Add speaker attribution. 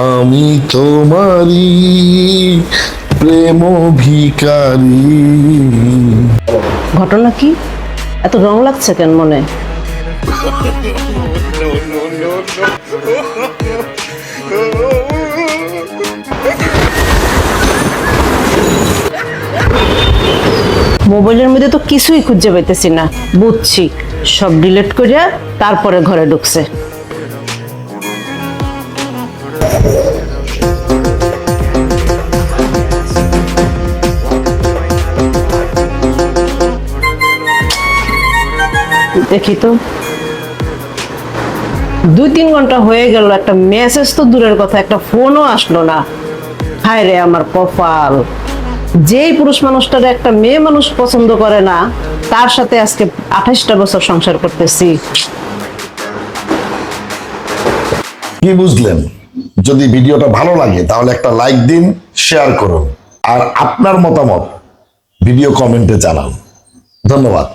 Speaker 1: আমি তোমারি প্রেম ভিখারি।
Speaker 2: ঘটনা কি? এত রং লাগছে কেন মনে? মোবাইলের মধ্যে তো কিছুই খুঁজে পাইতেছি না। বুঝছি, সব ডিলিট করিয়া তারপরে ঘরে ঢুকছে। দেখি তো, 2-3 ঘন্টা হয়ে গেল, একটা মেসেজ তো দূরের কথা, একটা ফোনও আসলো না। হায় রে আমার কপাল, যেই পুরুষ মানুষটার একটা মেয়ে মানুষ পছন্দ করে না, তার সাথে আজকে 28টা বছর সংসার করতেছি।
Speaker 1: কি বুঝলেন? যদি ভিডিওটা ভালো লাগে তাহলে একটা লাইক দিন, শেয়ার করুন, আর আপনার মতামত ভিডিও কমেন্টে জানান। ধন্যবাদ।